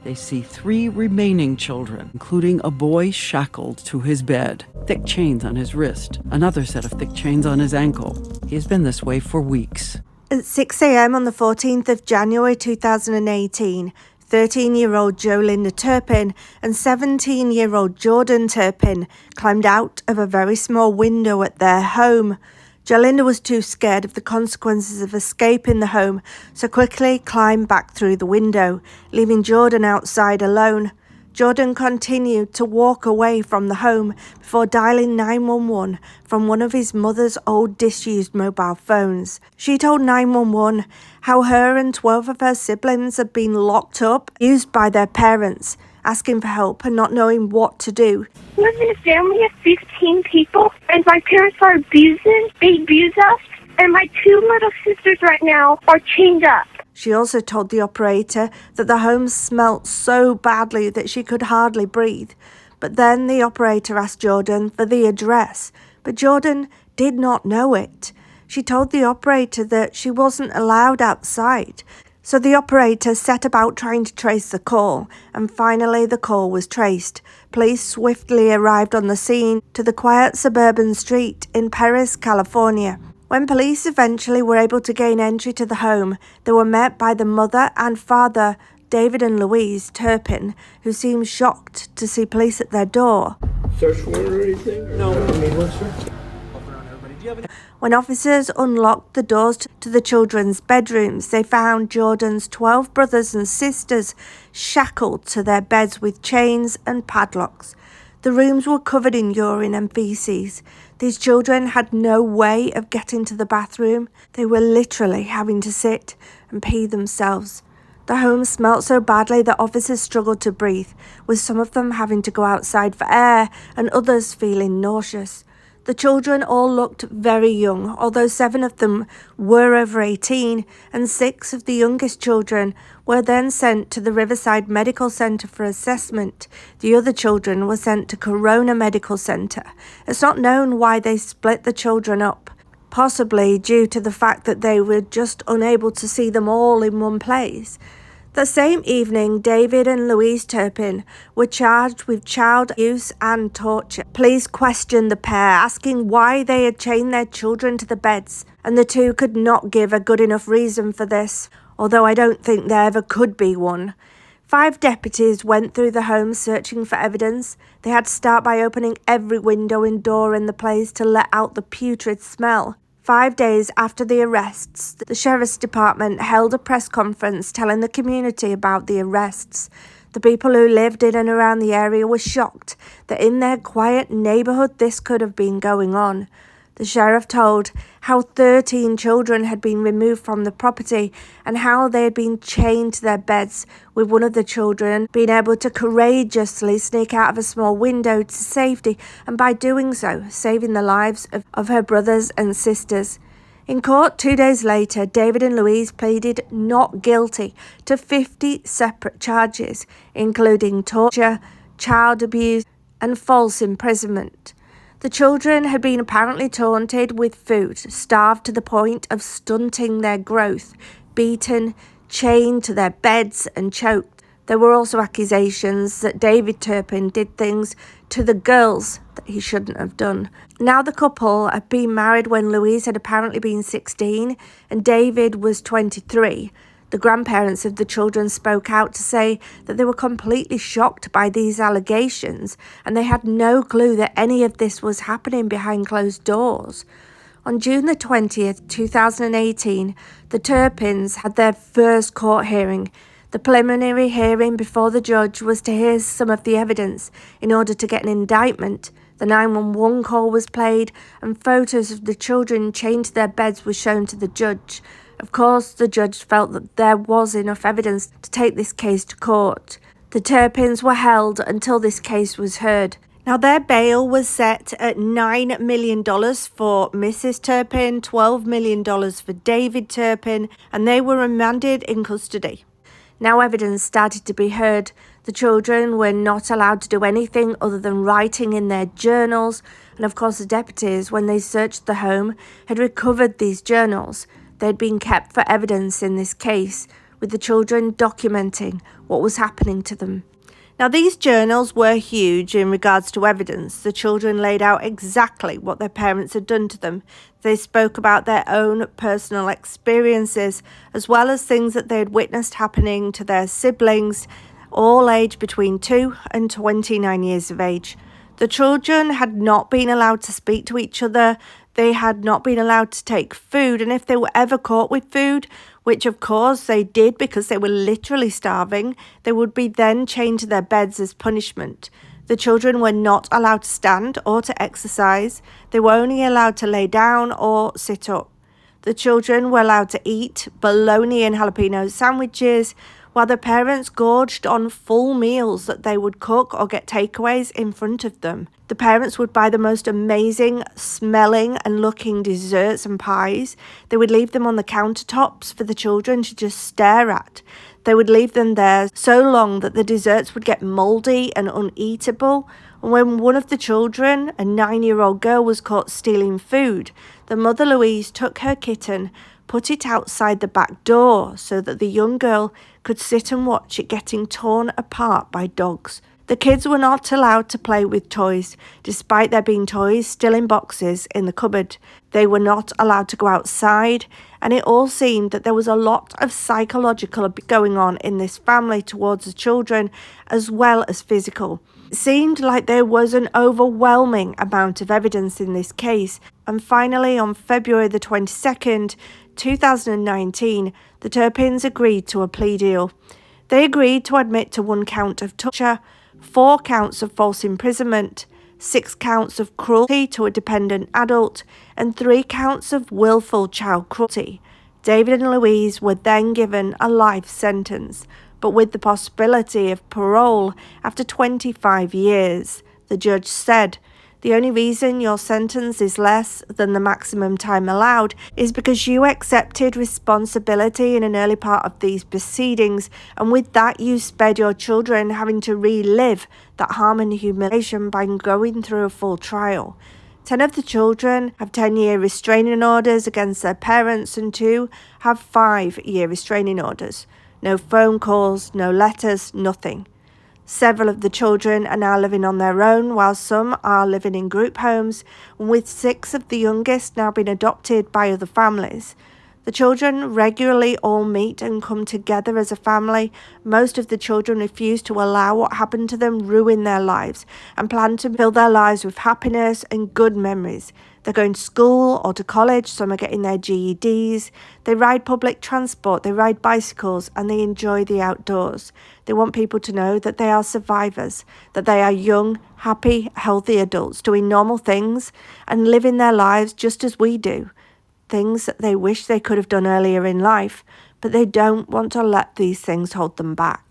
they see 3 remaining children, including a boy shackled to his bed, thick chains on his wrist, another set of thick chains on his ankle. He has been this way for weeks. At 6 a.m. on the 14th of January 2018, 13-year-old Jolinda Turpin and 17-year-old Jordan Turpin climbed out of a very small window at their home. Jolinda was too scared of the consequences of escaping the home, so quickly climbed back through the window, leaving Jordan outside alone. Jordan continued to walk away from the home before dialing 911 from one of his mother's old disused mobile phones. She told 911 how her and 12 of her siblings had been locked up, used by their parents, asking for help and not knowing what to do. We live in a family of 15 people, and my parents are abusing. They abuse us, and my 2 little sisters right now are chained up. She also told the operator that the home smelt so badly that she could hardly breathe. But then the operator asked Jordan for the address, but Jordan did not know it. She told the operator that she wasn't allowed outside. So the operator set about trying to trace the call, and finally the call was traced. Police swiftly arrived on the scene to the quiet suburban street in Perris, California. When police eventually were able to gain entry to the home, they were met by the mother and father, David and Louise Turpin, who seemed shocked to see police at their door. Search warrant or anything? No, I mean, what's sir? When officers unlocked the doors to the children's bedrooms, they found Jordan's 12 brothers and sisters shackled to their beds with chains and padlocks. The rooms were covered in urine and feces. These children had no way of getting to the bathroom. They were literally having to sit and pee themselves. The home smelt so badly that officers struggled to breathe, with some of them having to go outside for air and others feeling nauseous. The children all looked very young, although 7 of them were over 18, and 6 of the youngest children were then sent to the Riverside Medical Center for assessment. The other children were sent to Corona Medical Center. It's not known why they split the children up, possibly due to the fact that they were just unable to see them all in one place. The same evening, David and Louise Turpin were charged with child abuse and torture. Police questioned the pair, asking why they had chained their children to the beds, and the two could not give a good enough reason for this, although I don't think there ever could be one. 5 deputies went through the home searching for evidence. They had to start by opening every window and door in the place to let out the putrid smell. 5 days after the arrests, the Sheriff's Department held a press conference telling the community about the arrests. The people who lived in and around the area were shocked that in their quiet neighborhood this could have been going on. The sheriff told how 13 children had been removed from the property and how they had been chained to their beds, with one of the children being able to courageously sneak out of a small window to safety, and by doing so, saving the lives of her brothers and sisters. In court 2 days later, David and Louise pleaded not guilty to 50 separate charges, including torture, child abuse, and false imprisonment. The children had been apparently taunted with food, starved to the point of stunting their growth, beaten, chained to their beds and choked. There were also accusations that David Turpin did things to the girls that he shouldn't have done. Now the couple had been married when Louise had apparently been 16 and David was 23. The grandparents of the children spoke out to say that they were completely shocked by these allegations and they had no clue that any of this was happening behind closed doors. On June the 20th, 2018, the Turpins had their first court hearing. The preliminary hearing before the judge was to hear some of the evidence in order to get an indictment. The 911 call was played and photos of the children chained to their beds were shown to the judge. Of course, the judge felt that there was enough evidence to take this case to court. The Turpins were held until this case was heard. Now, their bail was set at $9 million for Mrs. Turpin, $12 million for David Turpin, and they were remanded in custody. Now evidence started to be heard. The children were not allowed to do anything other than writing in their journals, and of course the deputies, when they searched the home, had recovered these journals. They'd been kept for evidence in this case. with the children documenting what was happening to them. Now, these journals were huge in regards to evidence. The children laid out exactly what their parents had done to them. They spoke about their own personal experiences, as well as things that they had witnessed happening to their siblings, all aged between 2 and 29 years of age. The children had not been allowed to speak to each other. They had not been allowed to take food, and if they were ever caught with food, which of course they did because they were literally starving, they would be then chained to their beds as punishment. The children were not allowed to stand or to exercise. They were only allowed to lay down or sit up. The children were allowed to eat bologna and jalapeno sandwiches, while their parents gorged on full meals that they would cook or get takeaways in front of them. The parents would buy the most amazing smelling and looking desserts and pies. They would leave them on the countertops for the children to just stare at. They would leave them there so long that the desserts would get moldy and uneatable. And when one of the children, a 9-year-old girl, was caught stealing food, the mother Louise took her kitten, put it outside the back door so that the young girl could sit and watch it getting torn apart by dogs. The kids were not allowed to play with toys, despite there being toys still in boxes in the cupboard. They were not allowed to go outside, and it all seemed that there was a lot of psychological going on in this family towards the children, as well as physical. It seemed like there was an overwhelming amount of evidence in this case, and finally on February the 22nd, 2019, the Turpins agreed to a plea deal. They agreed to admit to 1 count of torture, 4 counts of false imprisonment, 6 counts of cruelty to a dependent adult, and 3 counts of willful child cruelty. David and Louise were then given a life sentence, but with the possibility of parole after 25 years. The judge said, "The only reason your sentence is less than the maximum time allowed is because you accepted responsibility in an early part of these proceedings, and with that you spared your children having to relive that harm and humiliation by going through a full trial." 10 of the children have 10-year restraining orders against their parents, and 2 have 5-year restraining orders. No phone calls, no letters, nothing. Several of the children are now living on their own, while some are living in group homes, with 6 of the youngest now being adopted by other families. The children regularly all meet and come together as a family. Most of the children refuse to allow what happened to them ruin their lives and plan to fill their lives with happiness and good memories. They're going to school or to college, some are getting their GEDs. They ride public transport, they ride bicycles, and they enjoy the outdoors. They want people to know that they are survivors, that they are young, happy, healthy adults doing normal things and living their lives just as we do. Things that they wish they could have done earlier in life, but they don't want to let these things hold them back.